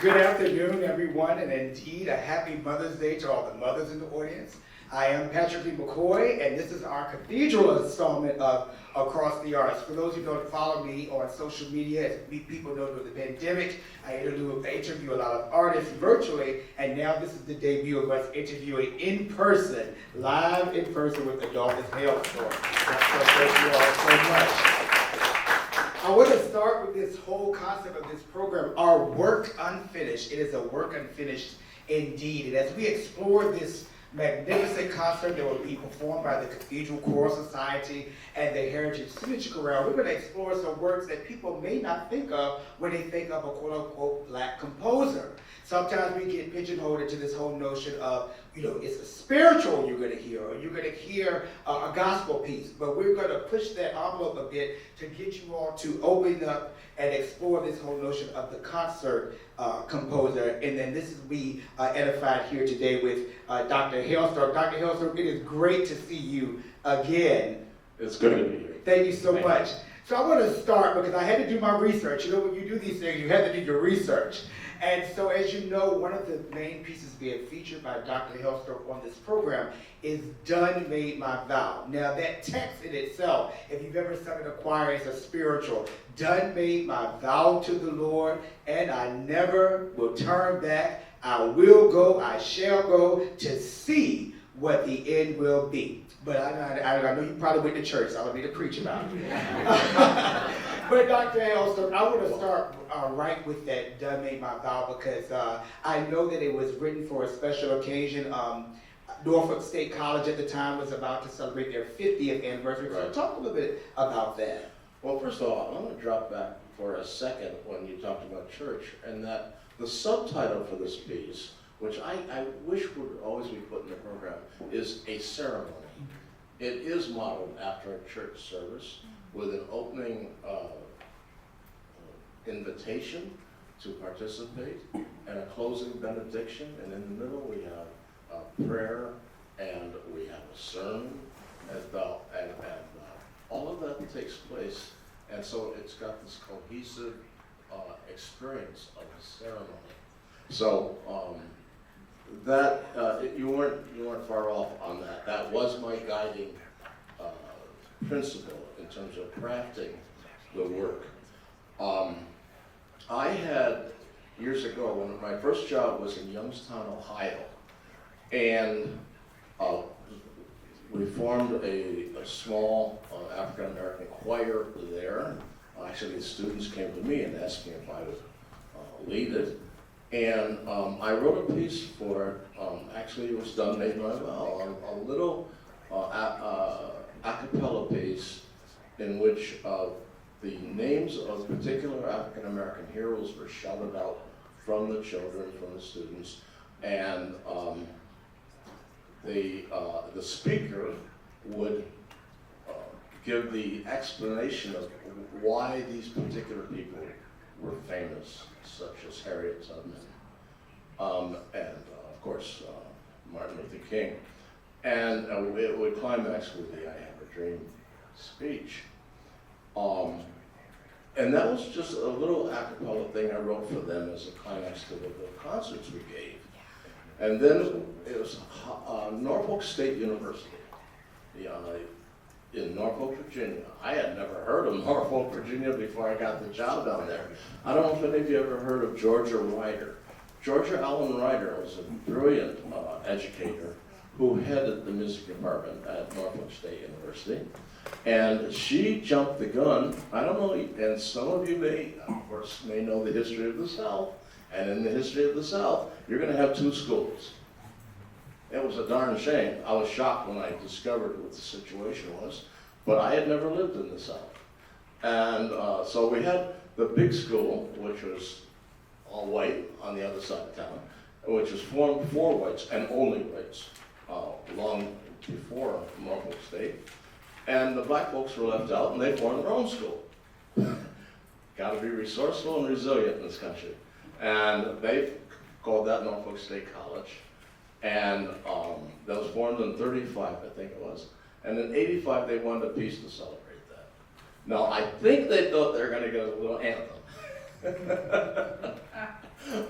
Good afternoon, everyone, and indeed a happy Mother's Day to all the mothers in the audience. I am Patrick Lee McCoy, and this is our cathedral installment of Across the Arts. For those who don't follow me on social media, as people know during the pandemic, I interview a lot of artists virtually, and now this is the debut of us interviewing in person, live in person with Adolphus Hailstork. So thank you all so much. I want to start with this whole concept of this program, our work unfinished. It is a work unfinished indeed. And as we explore this magnificent concert that will be performed by the Cathedral Choral Society and the Heritage Signature Chorale, we're going to explore some works that people may not think of when they think of a quote-unquote black composer. Sometimes we get pigeonholed into this whole notion of, it's a spiritual you're going to hear, or you're going to hear a gospel piece. But we're going to push that envelope a bit to get you all to open up and explore this whole notion of the concert composer. And then this is we edified here today with Dr. Hailstork. Dr. Hailstork, it is great to see you again. It's good to be here. Thank you so much. So I want to start because I had to do my research. When you do these things, you have to do your research. And so as you know, one of the main pieces being featured by Dr. Hailstork on this program is Done Made My Vow. Now that text in itself, if you've ever sung in a choir, it's a spiritual. Done made my vow to the Lord, and I never will turn back. I will go, I shall go to see what the end will be. But I know you probably went to church, so I don't need to preach about it. But Dr. Hailstork, I want to start right with that Done Made My Vow because I know that it was written for a special occasion. Norfolk State College at the time was about to celebrate their 50th anniversary. So talk a little bit about that. Well, first of all, I'm going to drop back for a second when you talked about church, and that the subtitle for this piece, which I wish would always be put in the program, is a ceremony. It is modeled after a church service with an opening invitation to participate and a closing benediction, and in the middle we have a prayer and we have a sermon, and all of that takes place, and so it's got this cohesive experience of a ceremony. So you weren't far off on that. That was my guiding principle in terms of crafting the work. I had, years ago, when my first job was in Youngstown, Ohio, and we formed a small African-American choir there. Actually, the students came to me and asked me if I would lead it. And I wrote a piece for it. Actually, it was Done Made My Vow, a little a cappella piece in which the names of particular African-American heroes were shouted out from the children, from the students, and the speaker would give the explanation of why these particular people were famous, such as Harriet Tubman, and of course Martin Luther King. And it would climax with the I Have a Dream speech. And that was just a little a cappella thing I wrote for them as a climax to the concerts we gave. And then it was Norfolk State University in Norfolk, Virginia. I had never heard of Norfolk, Virginia before I got the job down there. I don't know if any of you ever heard of Georgia Ryder. Georgia Allen Ryder was a brilliant educator who headed the music department at Norfolk State University. And she jumped the gun. I don't know, and some of you may know the history of the South. And in the history of the South, you're going to have two schools. It was a darn shame. I was shocked when I discovered what the situation was, but I had never lived in the South. And so we had the big school, which was all white on the other side of town, which was formed for whites and only whites, long before Norfolk State. And the black folks were left out, and they formed their own school. Got to be resourceful and resilient in this country. And they called that Norfolk State College. And that was formed in 35, I think it was. And in 85, they wanted a piece to celebrate that. Now, I think they thought they were going to get a little anthem.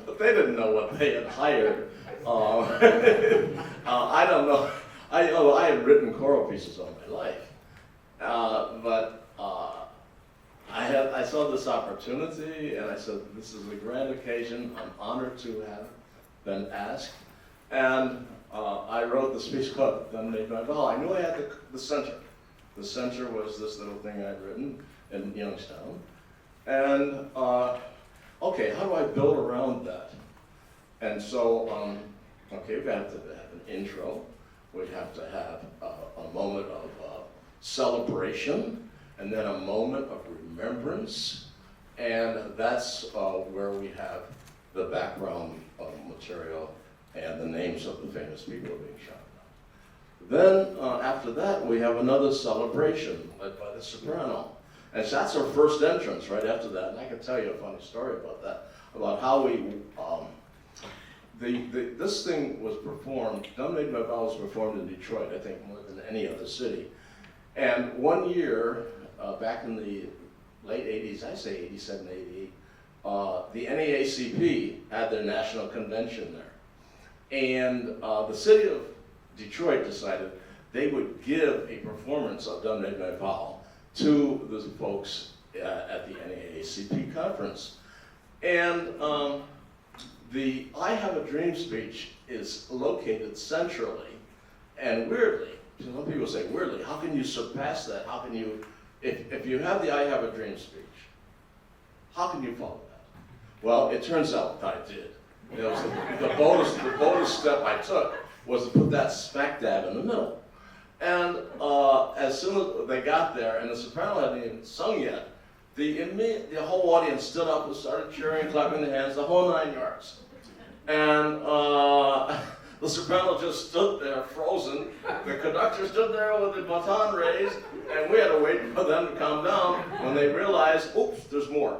But they didn't know what they had hired. I don't know. I had written choral pieces all my life, but I saw this opportunity, and I said, "This is a grand occasion. I'm honored to have been asked." And I wrote this piece called "Made My Vow." I knew I had the center. The center was this little thing I'd written in Youngstown, and okay, how do I build around that? And so, okay, we have to have an intro. We have to have a moment of celebration, and then a moment of remembrance, and that's where we have the background material and the names of the famous people being shot down. Then, after that, we have another celebration led by the soprano. And so that's our first entrance right after that, and I can tell you a funny story about that, about how we, this thing was performed, "Done Made My Vow" was performed in Detroit, I think more than any other city. And one year, back in the late 80s, I say 87, 88, the NAACP had their national convention there. And the city of Detroit decided they would give a performance of "Done Made My Vow" to the folks at the NAACP conference. And the "I Have a Dream" speech is located centrally, and weirdly, some people say weirdly, how can you surpass that? How can you, if you have the "I Have a Dream" speech, how can you follow that? Well, it turns out I did. You know, so the bonus step I took was to put that smack dab in the middle. And as soon as they got there, and the soprano hadn't even sung yet, the whole audience stood up and started cheering, clapping their hands, the whole 9 yards. And the soprano just stood there frozen. The conductor stood there with the baton raised, and we had to wait for them to calm down when they realized, oops, there's more.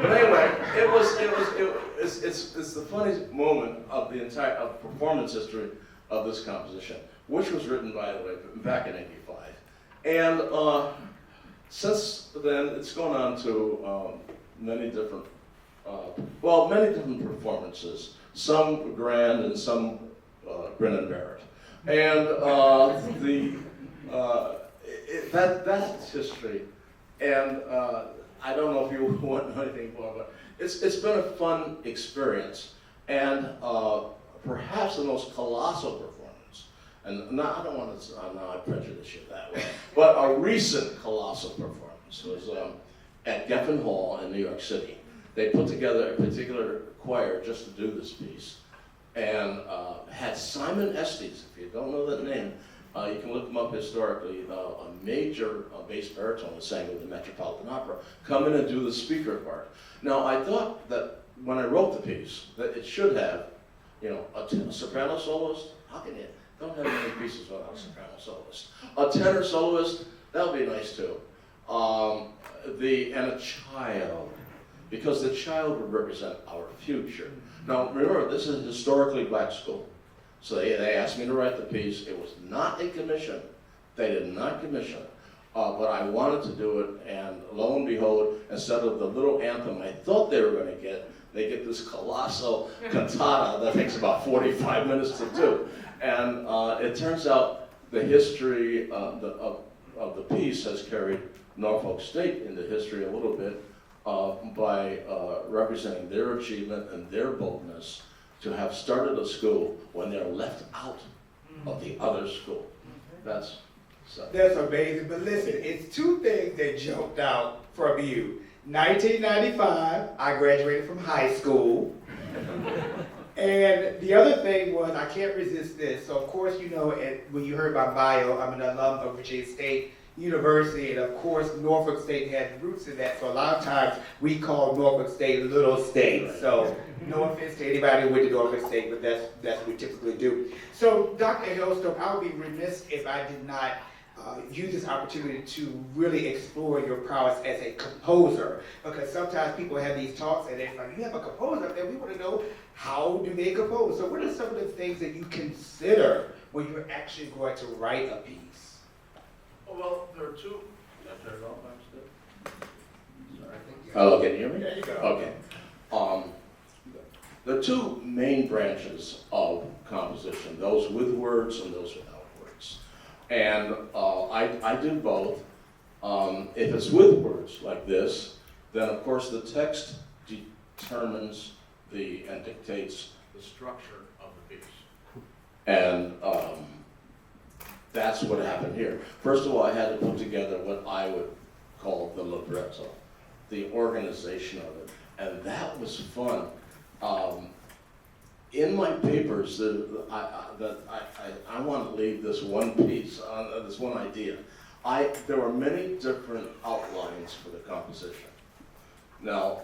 But anyway, it's the funniest moment of the entire performance history of this composition, which was written, by the way, back in '85. And since then, it's gone on to many different performances, some grand and some grin and bear it. And that's history. And I don't know if you want to know anything more, but it's been a fun experience, and perhaps the most colossal performance. And now, I don't want to, now I prejudice you that way, but a recent colossal performance was at Geffen Hall in New York City. They put together a particular choir just to do this piece, and had Simon Estes, if you don't know that name, you can look him up historically, a major bass baritone who sang with the Metropolitan Opera, come in and do the speaker part. Now, I thought that when I wrote the piece, that it should have, you know, a soprano soloist. How can you? Don't have many pieces without a soprano soloist. A tenor soloist, that would be nice too. And a child, because the child would represent our future. Now, remember, this is a historically black school. So they asked me to write the piece. It was not a commission. They did not commission it. But I wanted to do it, and lo and behold, instead of the little anthem I thought they were going to get, they get this colossal cantata that takes about 45 minutes to do. And it turns out the history of the piece has carried Norfolk State into history a little bit by representing their achievement and their boldness to have started a school when they're left out of the other school. That's amazing. But listen, it's two things that jumped out from you. 1995, I graduated from high school. And the other thing was, I can't resist this. So of course, you know, when you heard my bio, I'm an alum of Virginia State University, and of course, Norfolk State had roots in that. So a lot of times we call Norfolk State Little State. So no offense to anybody who went to Norfolk State, but that's what we typically do. So Dr. Hailstork, I would be remiss if I did not use this opportunity to really explore your prowess as a composer, because sometimes people have these talks and they're like, you have a composer, and we want to know, how do they compose? So what are some of the things that you consider when you're actually going to write a piece? Well, there are two. Did I turn it off? Sorry. Hello, can you hear me? There you go. Okay. the two main branches of composition, those with words and those without words. And I did both. If it's with words like this, then of course the text determines and dictates the structure of the piece. And that's what happened here. First of all, I had to put together what I would call the libretto, the organization of it, and that was fun. In my papers, I want to leave this one piece, this one idea. There were many different outlines for the composition. Now,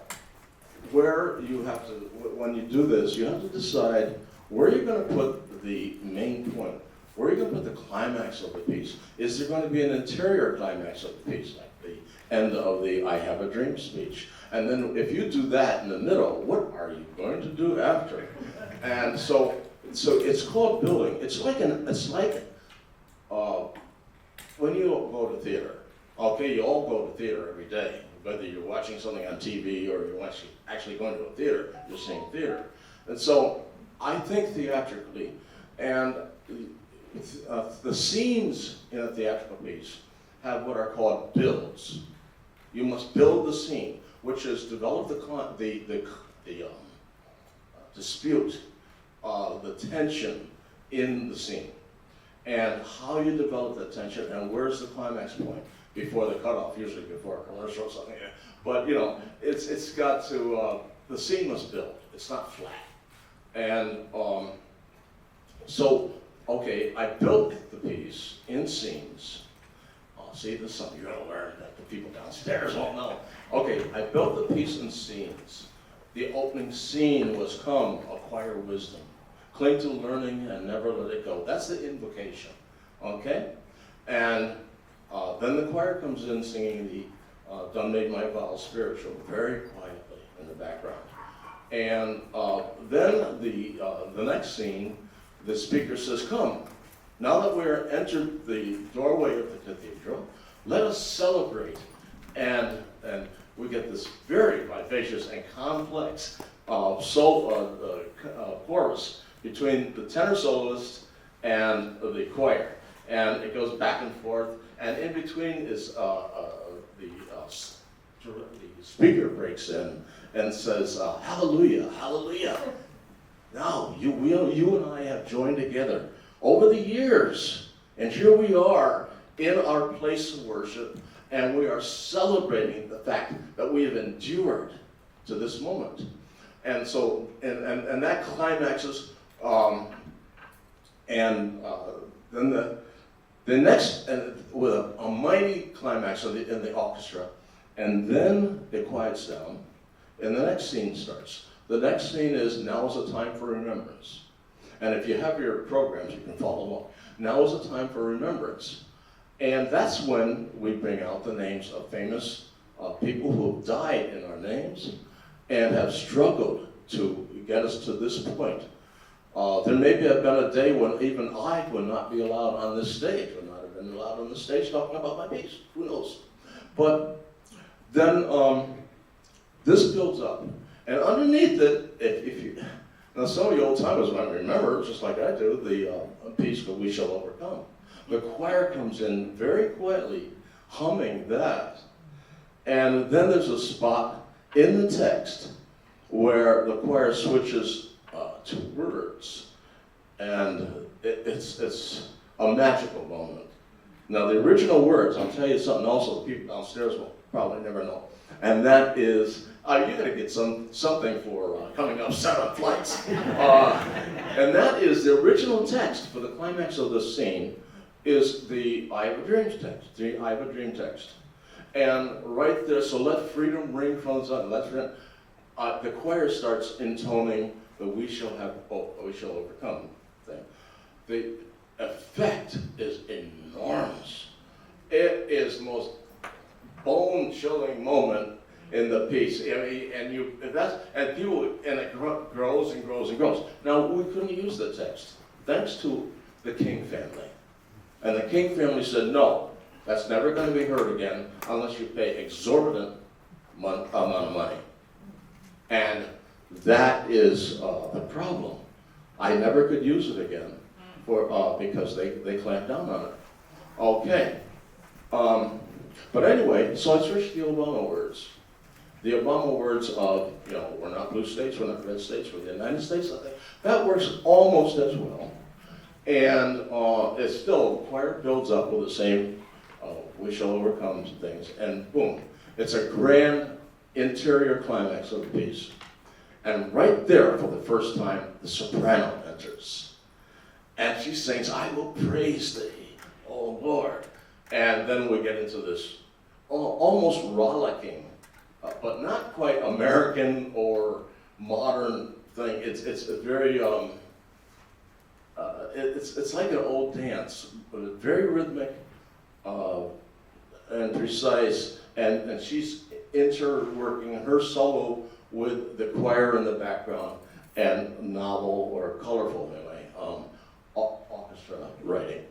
where you have to, when you do this, you have to decide where you're going to put the main point. Where are you going to put the climax of the piece? Is there going to be an interior climax of the piece, like the end of the I Have a Dream speech? And then if you do that in the middle, what are you going to do after? And so it's called building. It's like when you go to theater. Okay, you all go to theater every day, whether you're watching something on TV or you're actually going to a theater, you're seeing theater. And so I think theatrically, and the scenes in a theatrical piece have what are called builds. You must build the scene, which is develop the dispute, the tension in the scene, and how you develop that tension, and where's the climax point before the cutoff, usually before a commercial or something. But you know, it's got to the scene must build. It's not flat, and so. Okay, I built the piece in scenes. See, this is something you're going to learn that the people downstairs won't know. Okay, I built the piece in scenes. The opening scene was come, acquire wisdom. Cling to learning and never let it go. That's the invocation, okay? And then the choir comes in singing the Done Made My Vow spiritual very quietly in the background. And then the next scene, the speaker says, come, now that we're entered the doorway of the cathedral, let us celebrate. And we get this very vivacious and complex chorus between the tenor soloist and the choir. And it goes back and forth, and in between is the speaker breaks in and says, hallelujah, hallelujah. Now, you and I have joined together over the years, and here we are in our place of worship, and we are celebrating the fact that we have endured to this moment. And so, and that climaxes, then the next, and with a mighty climax in the orchestra, and then it quiets down, and the next scene starts. The next scene is, now is a time for remembrance. And if you have your programs, you can follow along. Now is a time for remembrance. And that's when we bring out the names of famous people who have died in our names and have struggled to get us to this point. There may have been a day when even I would not be allowed on this stage, would not have been allowed on the stage talking about my piece. Who knows? But then this builds up. And underneath it, if you, now some of you old timers might remember, just like I do, the piece called We Shall Overcome. The choir comes in very quietly, humming that. And then there's a spot in the text where the choir switches to words. And it's a magical moment. Now the original words, I'll tell you something also the people downstairs will probably never know. And that is, you're going to get something for coming up 7 flights. And that is the original text for the climax of this scene is the I Have a Dream text, the I Have a Dream text. And right there, so let freedom ring from the sun, the choir starts intoning the we shall overcome thing. The effect is enormous. It is the most bone-chilling moment in the piece, and it grows and grows and grows. Now we couldn't use the text, thanks to the King family, and the King family said no, that's never going to be heard again unless you pay exorbitant amount of money. And that is the problem. I never could use it again because they clamped down on it. Okay. But anyway, so I switched to the Obama words. The Obama words of, we're not blue states, we're not red states, we're the United States. That works almost as well. And it's still, choir builds up with the same, we shall overcome things, and boom. It's a grand interior climax of the piece. And right there, for the first time, the soprano enters. And she sings, I will praise thee, O Lord. And then we get into this almost rollicking, but not quite American or modern thing. It's a very, it's like an old dance, but it's very rhythmic and precise. And she's interworking her solo with the choir in the background and novel or colorful anyway, orchestra writing.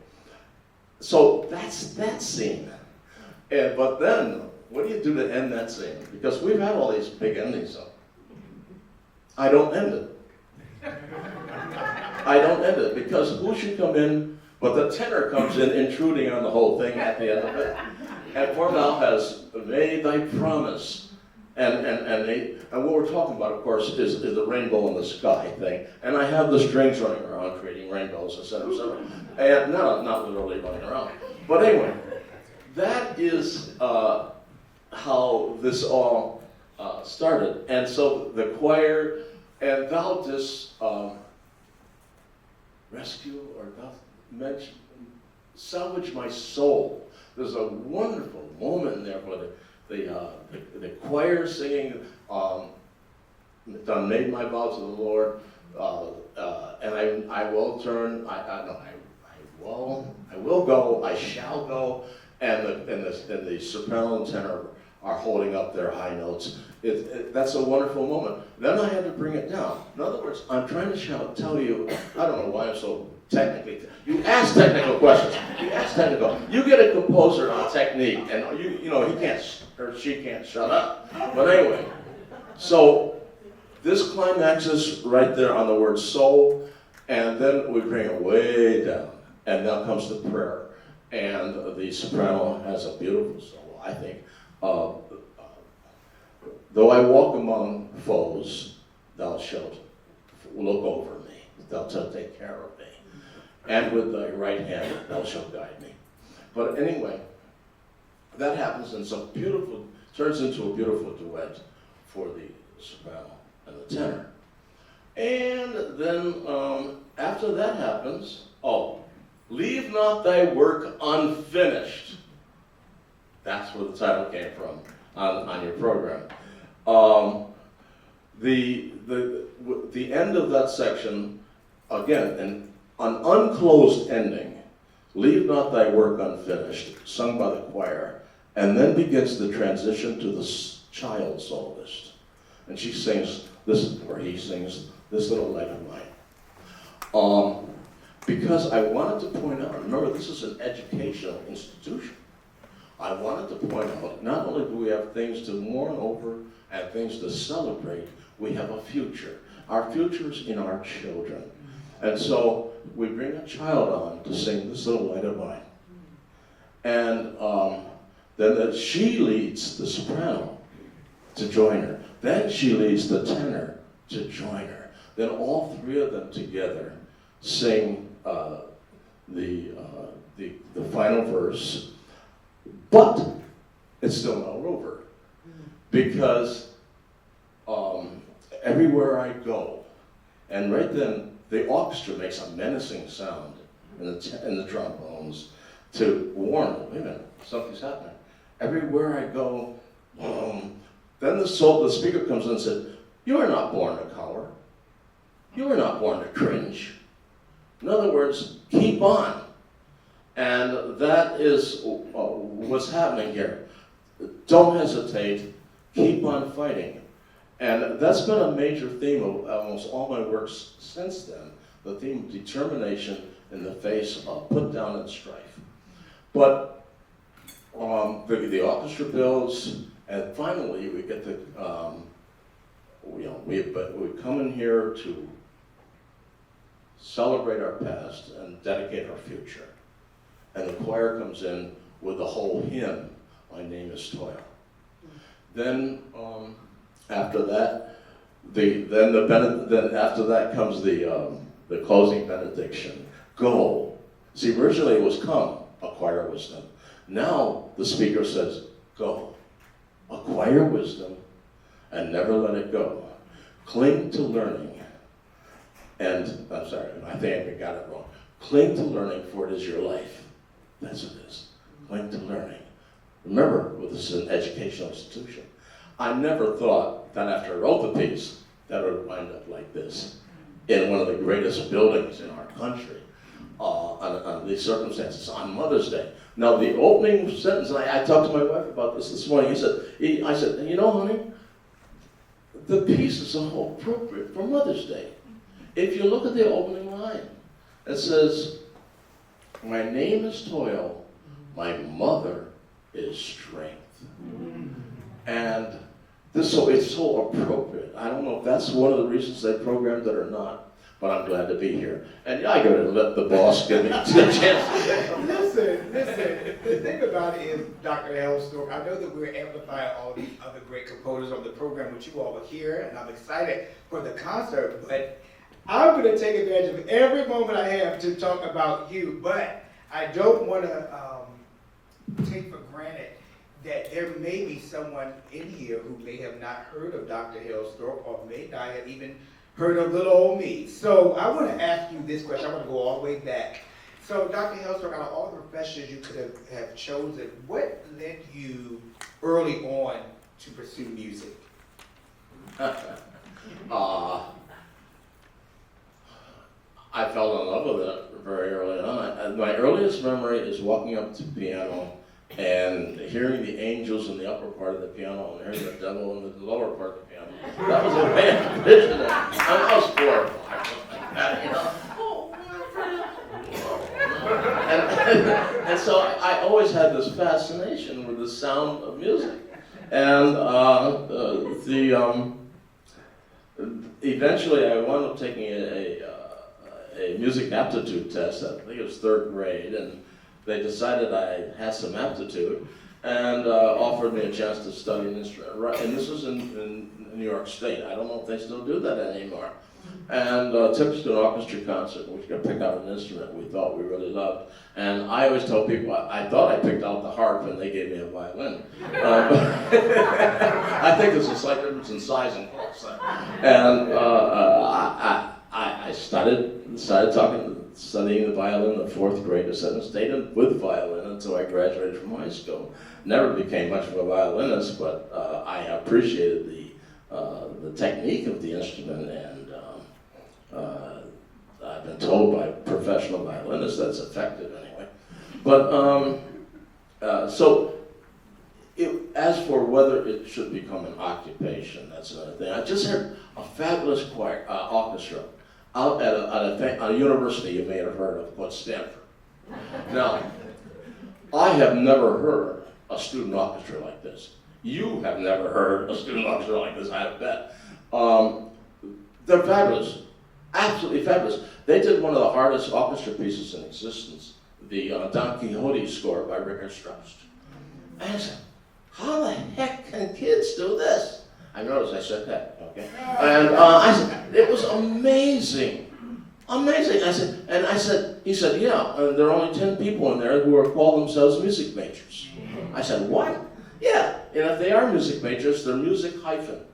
So that's that scene. But then, what do you do to end that scene? Because we've had all these big endings. So I don't end it. I don't end it because who should come in? But the tenor comes in, intruding on the whole thing at the end of it. And poor Val has made thy promise. And what we're talking about, of course, is the rainbow in the sky thing. And I have the strings running around, creating rainbows, etc. And not literally running around. But anyway, that is how this all started. And so the choir, and thou didst rescue or thou salvage my soul. There's a wonderful moment there where the choir singing, done made my vow to the Lord, and I will turn, I will go, I shall go, and the soprano and tenor are holding up their high notes. That's a wonderful moment. Then I had to bring it down. In other words, I'm trying to tell you, I don't know why I'm so technically, you ask technical questions. You get a composer on technique, and he can't, or she can't shut up. But anyway, so this climaxes right there on the word soul, and then we bring it way down, and now comes the prayer. And the soprano has a beautiful solo, I think. Though I walk among foes, thou shalt look over me, thou shalt take care of me. And with thy right hand, thou shalt guide me. But anyway, that happens, and turns into a beautiful duet for the soprano and the tenor. And then after that happens, leave not thy work unfinished. That's where the title came from on your program. The end of that section, again, an unclosed ending, leave not thy work unfinished, sung by the choir, and then begins the transition to the child soloist. And she sings, he sings, this little light of mine. Because I wanted to point out, remember this is an educational institution. I wanted to point out, not only do we have things to mourn over and things to celebrate, we have a future. Our future is in our children. And so we bring a child on to sing this little light of mine. And then she leads the soprano to join her. Then she leads the tenor to join her. Then all three of them together sing the final verse. But it's still not over, because everywhere I go, and right then the orchestra makes a menacing sound in the trombones to warn, wait a minute, something's happening. Everywhere I go, then the speaker comes in and said, you are not born to cower. You are not born to cringe. In other words, keep on. And that is what's happening here. Don't hesitate, keep on fighting. And that's been a major theme of almost all my works since then, the theme of determination in the face of put down and strife. But the orchestra builds, and finally we get we come in here to celebrate our past and dedicate our future. And the choir comes in with the whole hymn, My Name is Toil. Then after that, then after that comes the closing benediction. Go. See, originally it was come, acquire wisdom. Now the speaker says, go. Acquire wisdom and never let it go. Cling to learning. And, I'm sorry, I think I got it wrong. Cling to learning, for it is your life. That's what it is. Cling to learning. Remember, this is an educational institution. I never thought that after I wrote the piece, that it would wind up like this, in one of the greatest buildings in our country, on these circumstances, on Mother's Day. Now, the opening sentence, I talked to my wife about this morning. I said, you know, honey, the piece is so appropriate for Mother's Day. If you look at the opening line, it says, my name is toil, my mother is strength. And it's so appropriate. I don't know if that's one of the reasons they programmed it or not, but I'm glad to be here. And I gotta let the boss give me a chance. Listen, the thing about it is, Dr. Hailstork, I know that we're amplifying all these other great composers on the program, which you all are here, and I'm excited for the concert, but I'm going to take advantage of every moment I have to talk about you, but I don't want to take for granted that there may be someone in here who may have not heard of Dr. Hailstork or may not have even heard of little old me. So I want to ask you this question. I want to go all the way back. So Dr. Hailstork, out of all the professions you could have chosen, what led you early on to pursue music? I fell in love with it very early on. And my earliest memory is walking up to the piano and hearing the angels in the upper part of the piano and hearing the devil in the lower part of the piano. That was the way I envisioned it. I was 4 or 5, like that, you know. And so I always had this fascination with the sound of music. And eventually I wound up taking a music aptitude test. I think it was 3rd grade, and they decided I had some aptitude and offered me a chance to study an instrument. Right, and this was in New York State. I don't know if they still do that anymore. And took us to an orchestra concert, we could pick out an instrument we thought we really loved. And I always tell people, I thought I picked out the harp and they gave me a violin. I think there's a slight difference in size and cost. And I started studying the violin in the 4th grade. I stayed with violin until I graduated from high school. Never became much of a violinist, but I appreciated the technique of the instrument, and I've been told by professional violinists that's effective anyway. But as for whether it should become an occupation, that's another thing. I just heard a fabulous orchestra out at a university you may have heard of called Stanford. Now, I have never heard a student orchestra like this. You have never heard a student orchestra like this, I bet. They're fabulous, absolutely fabulous. They did one of the hardest orchestra pieces in existence, the Don Quixote score by Richard Strauss. And I said, how the heck can kids do this? I noticed I said that, okay? And I said, it was amazing, amazing. He said, yeah, and there are only 10 people in there who call themselves music majors. I said, what? Yeah, and if they are music majors, they're music hyphen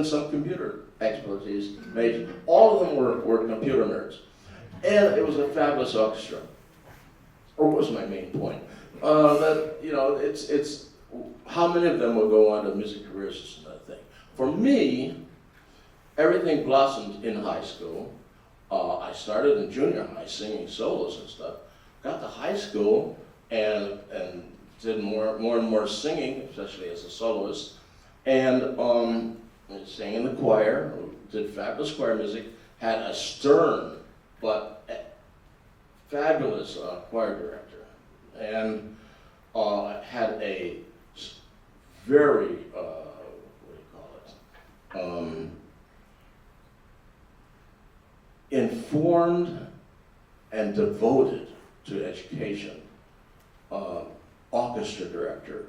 some computer expertise major. All of them were computer nerds. And it was a fabulous orchestra. Or was my main point. That, you know, it's how many of them will go on to music careers is another thing. For me, everything blossomed in high school. I started in junior high singing solos and stuff. Got to high school and did more and more singing, especially as a soloist. And sang in the choir, did fabulous choir music, had a stern but fabulous choir director, and had a very, informed and devoted to education orchestra director.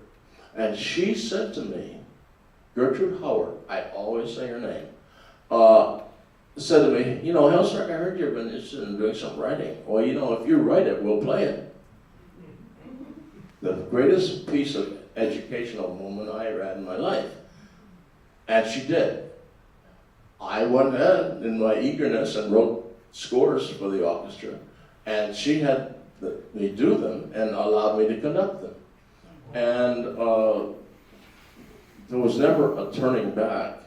And she said to me, Gertrude Howard, I always say her name, said to me, you know, Hailstork, I heard you've been interested in doing some writing. Well, you know, if you write it, we'll play it. The greatest piece of educational moment I ever had in my life. And she did. I went ahead in my eagerness and wrote scores for the orchestra, and she had me do them and allowed me to conduct them. And there was never a turning back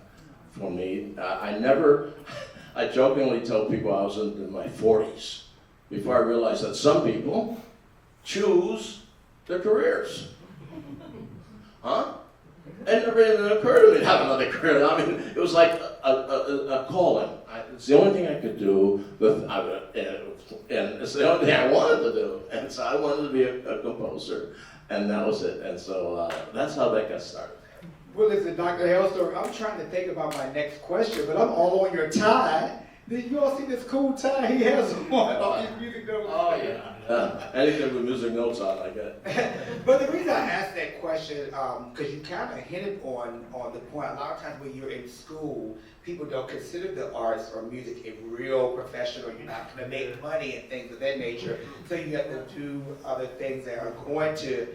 for me. I jokingly tell people I was in my 40s before I realized that some people choose their careers. Huh? It never even occurred to me to have another career. I mean, it was like a calling. It's the only thing I could do, and it's the only thing I wanted to do. And so I wanted to be a composer, and that was it. And so that's how that got started. Well, listen, Dr. Hailstork, I'm trying to think about my next question, but I'm all on your tie. Did you all see this cool tie he has on? All these music notes. Oh, yeah. Anything with music notes on, I get. But the reason I asked that question, because you kind of hinted on the point, a lot of times when you're in school, people don't consider the arts or music a real profession, or you're not going to make money and things of that nature. So you have to do other things that are going to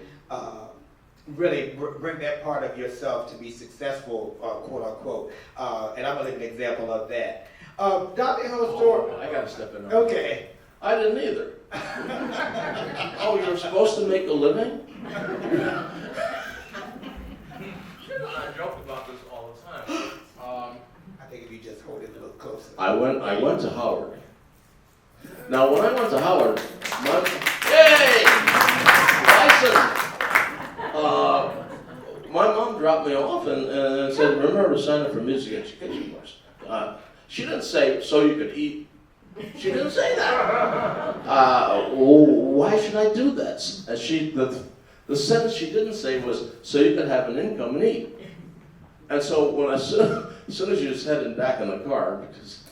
really bring that part of yourself to be successful, quote unquote. And I'm going to give an example of that. Dr. Hailstork. I got to step in. Okay. I didn't either. Oh, you're supposed to make a living? I joke about this all the time. I think if you just hold it a little closer. I went to Howard. Now, when I went to Howard, my mom dropped me off and said, remember to sign up for music education course. She didn't say, so you could eat. She didn't say that. Why should I do that? The sentence she didn't say was, so you could have an income and eat. And so as soon as she was heading back in the car, because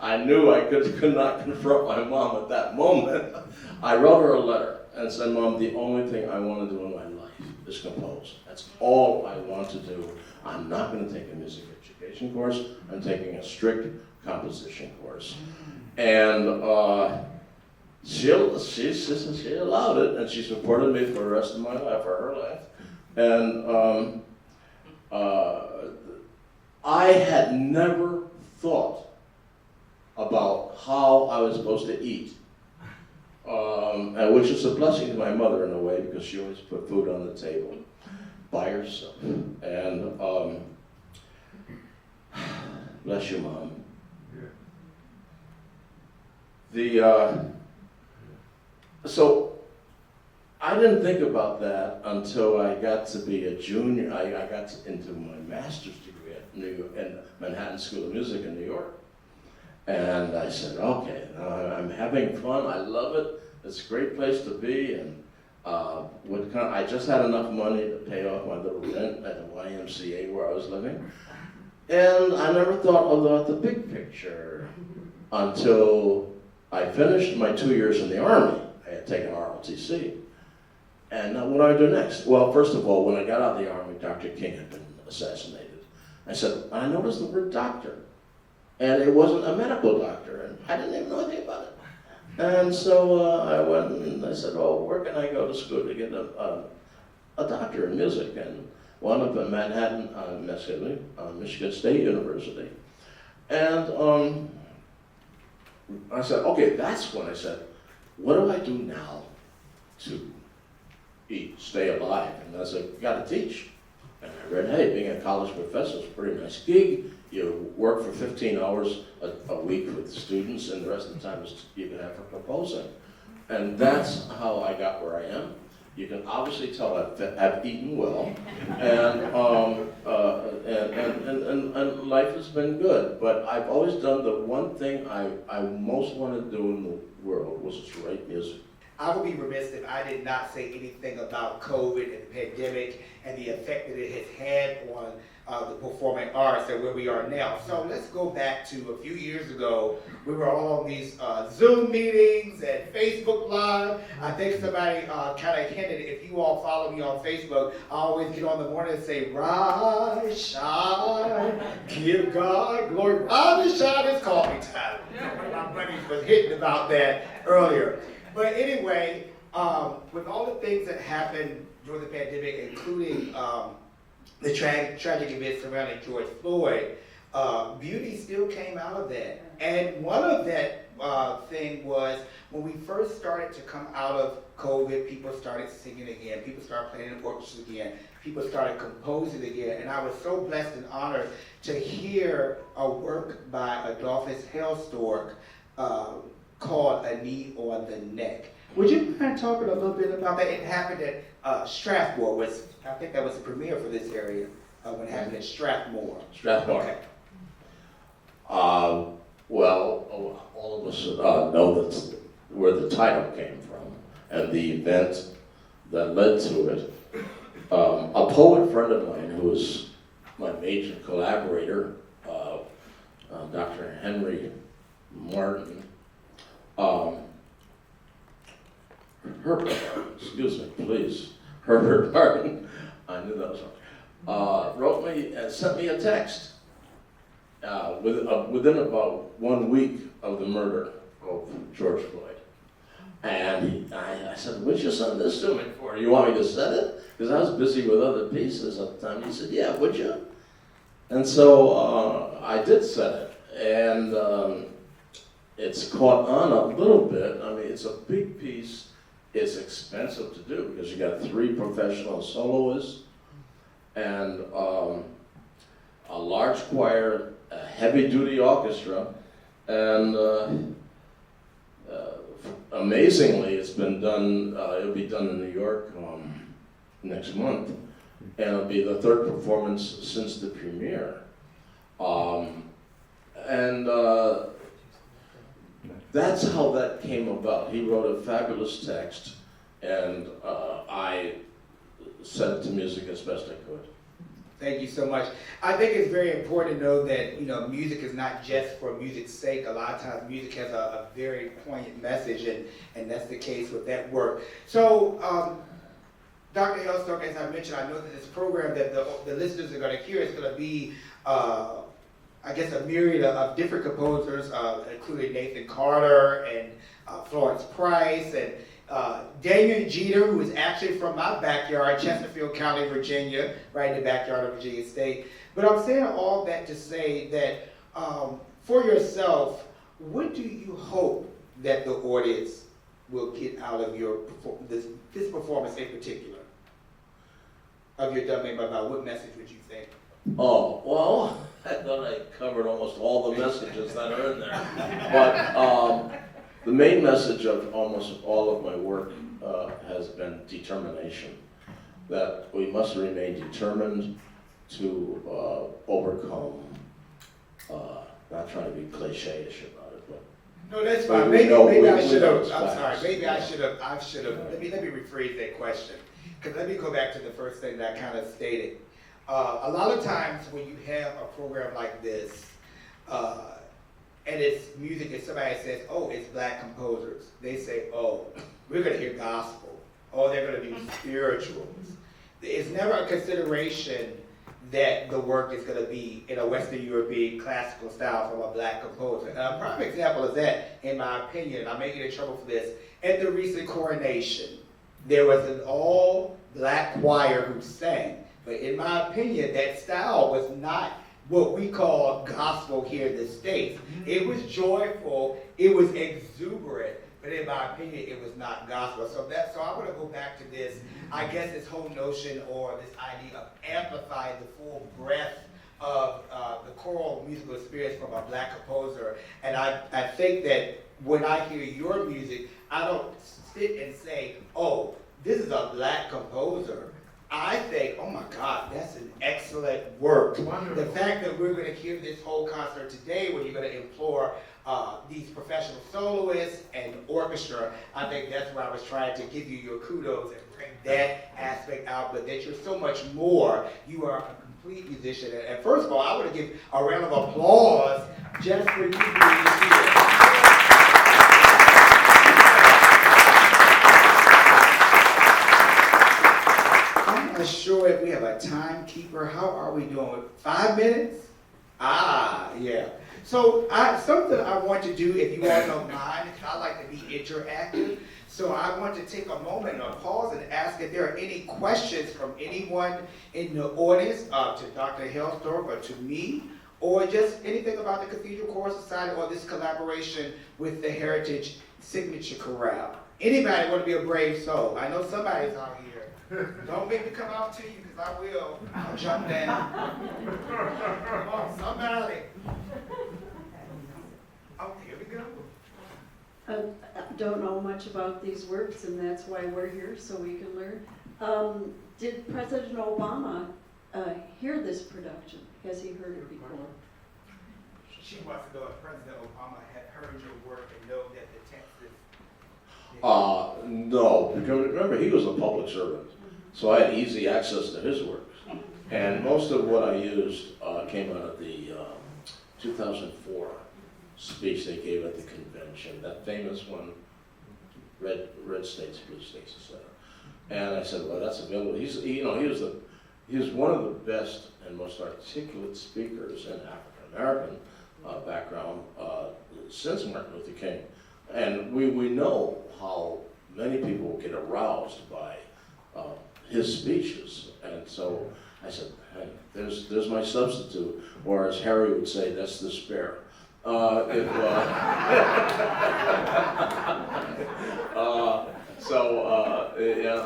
I knew I could not confront my mom at that moment, I wrote her a letter and said, Mom, the only thing I want to do in my life is compose. That's all I want to do. I'm not going to take a music education course. I'm taking a strict composition course. And she allowed it, and she supported me for the rest of my life, for her life. And I had never thought about how I was supposed to eat, and which is a blessing to my mother in a way, because she always put food on the table by herself. And bless you, Mom. So I didn't think about that until I got to be a junior. I got into my master's degree at Manhattan School of Music in New York. And I said, okay, I'm having fun. I love it. It's a great place to be. And I just had enough money to pay off my little rent at the YMCA where I was living. And I never thought about the big picture until I finished my 2 years in the Army. I had taken ROTC. And what do I do next? Well, first of all, when I got out of the Army, Dr. King had been assassinated. I said, I noticed the word doctor. And it wasn't a medical doctor, and I didn't even know anything about it. And so I went and I said, oh, where can I go to school to get a doctor in music? And wound up in Manhattan, Michigan State University. And I said, okay, that's when I said, what do I do now to eat, stay alive? And I said, you gotta teach. And I read, hey, being a college professor is a pretty nice gig. You work for 15 hours a week with students, and the rest of the time you can have for composing. And that's how I got where I am. You can obviously tell I've eaten well, and life has been good. But I've always done the one thing I most wanted to do in the world, was to write music. I would be remiss if I did not say anything about COVID and the pandemic and the effect that it has had on the performing arts and where we are now. So let's go back to a few years ago. We were all on these Zoom meetings and Facebook Live. I think somebody kind of hinted, if you all follow me on Facebook, I always get on the morning and say, rise, shine, give God glory. Rise and shine, it's coffee time. One of my buddies was hitting about that earlier. But anyway, with all the things that happened during the pandemic, including the tragic events surrounding George Floyd, beauty still came out of that. And one of that thing was when we first started to come out of COVID, people started singing again, people started playing in orchestras again, people started composing again. And I was so blessed and honored to hear a work by Adolphus Hailstork called A Knee on the Neck. Would you mind talking a little bit about that? It happened at Strathmore. I think that was the premiere for this area when it happened at Strathmore. Strathmore. Okay. Well, all of us know that's where the title came from and the event that led to it. A poet friend of mine who was my major collaborator, Dr. Henry Martin, Herbert Martin, I knew that was wrong, wrote me and sent me a text within about 1 week of the murder of George Floyd. And I said, what'd you send this to me for? You want me to send it? Because I was busy with other pieces at the time. He said, yeah, would you? And so I did send it. And it's caught on a little bit. I mean, it's a big piece. It's expensive to do because you got 3 professional soloists and a large choir, a heavy-duty orchestra, and amazingly, it's been done. It'll be done in New York next month, and it'll be the 3rd performance since the premiere. That's how that came about. He wrote a fabulous text, and I set it to music as best I could. Thank you so much. I think it's very important to know that, music is not just for music's sake. A lot of times music has a very poignant message, and that's the case with that work. So, Dr. Hailstork, as I mentioned, I know that this program that the listeners are going to hear is going to be, I guess, a myriad of different composers, including Nathan Carter and Florence Price and Damian Jeter, who is actually from my backyard, Chesterfield County, Virginia, right in the backyard of Virginia State. But I'm saying all that to say that for yourself, what do you hope that the audience will get out of this performance in particular? Of your Made My Vow, what message would you think? Oh, well, I thought I covered almost all the messages that are in there. But the main message of almost all of my work has been determination. That we must remain determined to overcome, not trying to be cliche-ish about it, but no, that's fine. Maybe I should have. I'm sorry. Maybe I should have. Let me rephrase that question. Because let me go back to the first thing that I kind of stated. A lot of times when you have a program like this, and it's music, and somebody says, "Oh, it's black composers," they say, "Oh, we're going to hear gospel. Oh, they're going to do spirituals." It's never a consideration that the work is going to be in a Western European classical style from a black composer. And a prime example is that, in my opinion, and I may get in trouble for this, at the recent coronation, there was an all-black choir who sang. But in my opinion, that style was not what we call gospel here in the States. It was joyful, it was exuberant, but in my opinion, it was not gospel. So I want to go back to this, I guess this whole notion or this idea of amplifying the full breadth of the choral musical experience from a black composer. And I think that when I hear your music, I don't sit and say, oh, this is a black composer. I think, oh my God, that's an excellent work. Wonderful. The fact that we're going to hear this whole concert today, where you're going to implore these professional soloists and orchestra, I think that's where I was trying to give you your kudos and bring that aspect out, but that you're so much more. You are a complete musician. And first of all, I want to give a round of applause just for you being here. I'm not sure if we have a timekeeper. How are we doing? 5 minutes? Ah, yeah. So something I want to do, if you all don't mind, because I like to be interactive. So I want to take a moment or pause and ask if there are any questions from anyone in the audience to Dr. Hailstork or to me, or just anything about the Cathedral Choral Society or this collaboration with the Heritage Signature Chorale. Anybody want to be a brave soul? I know somebody's out here. Don't make me come out to you, because I will. I'll jump down. Come on, somebody. Oh, here we go. I don't know much about these works, and that's why we're here, so we can learn. Did President Obama hear this production? Has he heard it before? She wants to know if President Obama had heard your work and know that the text is... No, because remember, he was a public servant, so I had easy access to his works. And most of what I used came out of the 2004 speech they gave at the convention, that famous one, red states, blue states, etc. And I said, well, that's available. He was one of the best and most articulate speakers in African American background since Martin Luther King. And we know how many people get aroused by his speeches. And so I said, hey, there's my substitute, or as Harry would say, that's the spare.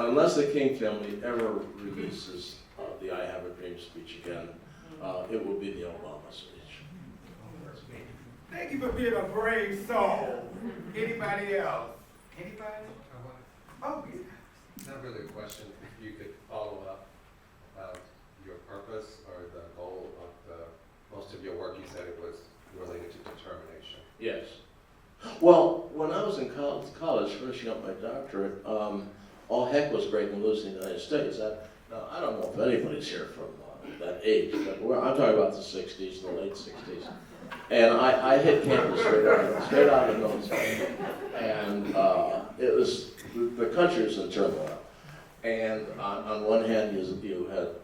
Unless the King family ever releases the I Have a Dream speech again, it will be the Obama speech. Thank you for being a brave soul. Anybody else? Anybody? Oh, yeah. Not really a question. If you could follow up about your purpose or the goal of most of your work, you said it was related to determination. Yes. Well, when I was in college finishing up my doctorate, all heck was breaking loose in the United States. Now, I don't know if anybody's here from that age, but I'm talking about the 60s, the late 60s. And I hit campus straight out of nose. And it was, the country was in turmoil. And on one hand, you had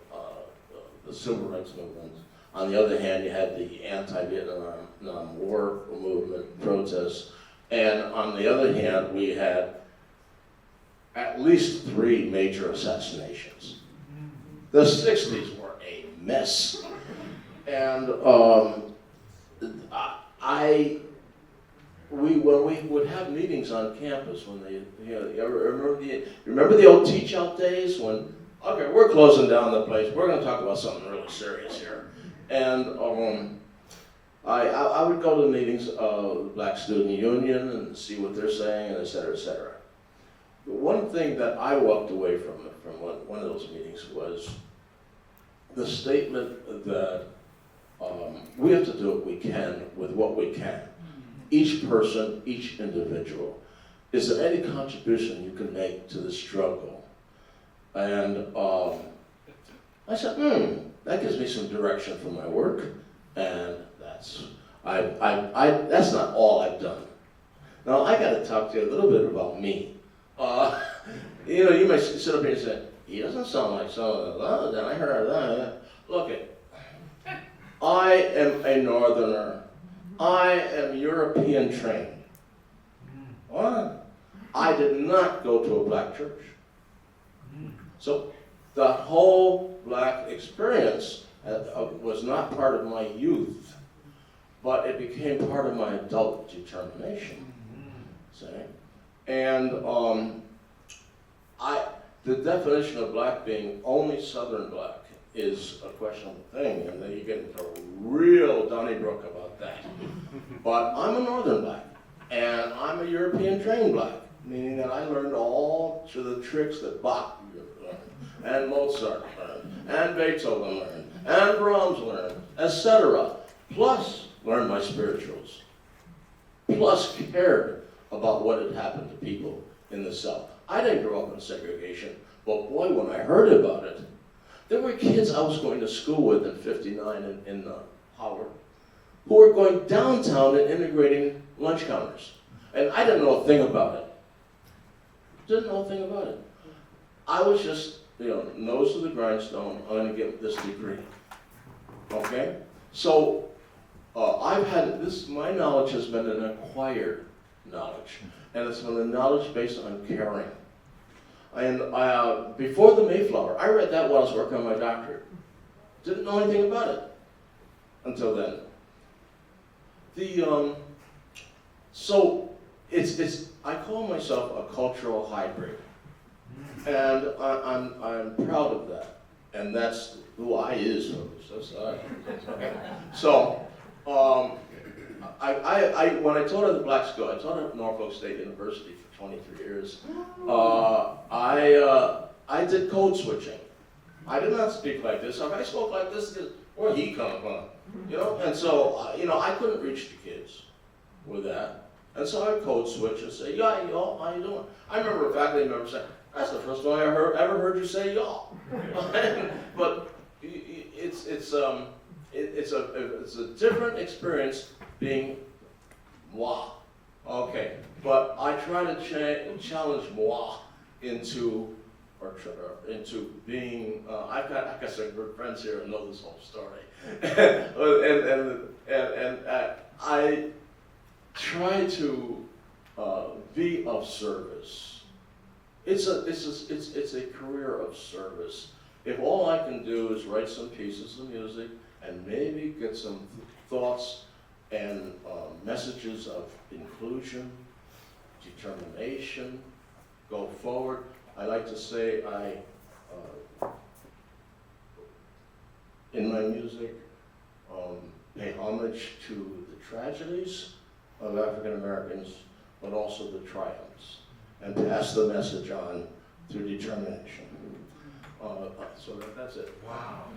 the civil rights movement. On the other hand, you had the anti-Vietnam War movement, protests. And on the other hand, we had at least 3 major assassinations. The 60s were a mess. And when we would have meetings on campus, when remember the old teach out days when, okay, we're closing down the place, we're going to talk about something really serious here. And I would go to the meetings of the Black Student Union and see what they're saying, and et cetera, et cetera. But one thing that I walked away from one of those meetings was the statement that we have to do what we can with what we can. Each person, each individual. Is there any contribution you can make to the struggle? And I said, that gives me some direction for my work, and that's not all I've done. Now I got to talk to you a little bit about me. You might sit up here and say, he doesn't sound like someone that I heard that. Look I am a northerner. I am European trained. What? I did not go to a black church. So the whole black experience was not part of my youth, but it became part of my adult determination. See? And the definition of black being only Southern black is a questionable thing, and then you get into real Donnybrook about that. But I'm a Northern black, and I'm a European trained black, meaning that I learned all to the tricks that Bach learned, and Mozart learned, and Beethoven learned, and Brahms learned, etc. Plus learned my spirituals. Plus cared about what had happened to people in the South. I didn't grow up in segregation, but boy, when I heard about it, There were kids I was going to school with in '59 in Howard who were going downtown and integrating lunch counters. And I didn't know a thing about it. Didn't know a thing about it. I was just, nose to the grindstone, I'm gonna get this degree. Okay? So, I've had this, my knowledge has been an acquired knowledge. And it's been a knowledge based on caring. And before the Mayflower, I read that while I was working on my doctorate. Didn't know anything about it until then. So I call myself a cultural hybrid, and I'm proud of that, and that's who I is. That's I. So, when I taught at the black school, I taught at Norfolk State University for 23 years. I did code switching. I did not speak like this. If I spoke like this, where he come from? And so, I couldn't reach the kids with that. And so I code switch and say, yeah, y'all, how you doing? I remember a faculty member saying, that's the first time I ever heard you say y'all. But it's a different experience being moi. Okay, but I try to challenge moi into being. I've got some good friends here who know this whole story, and I try to be of service. It's a career of service. If all I can do is write some pieces of music and maybe get some thoughts and messages of inclusion, determination, go forward. I like to say in my music, pay homage to the tragedies of African Americans, but also the triumphs, and pass the message on through determination. So that's it. Wow.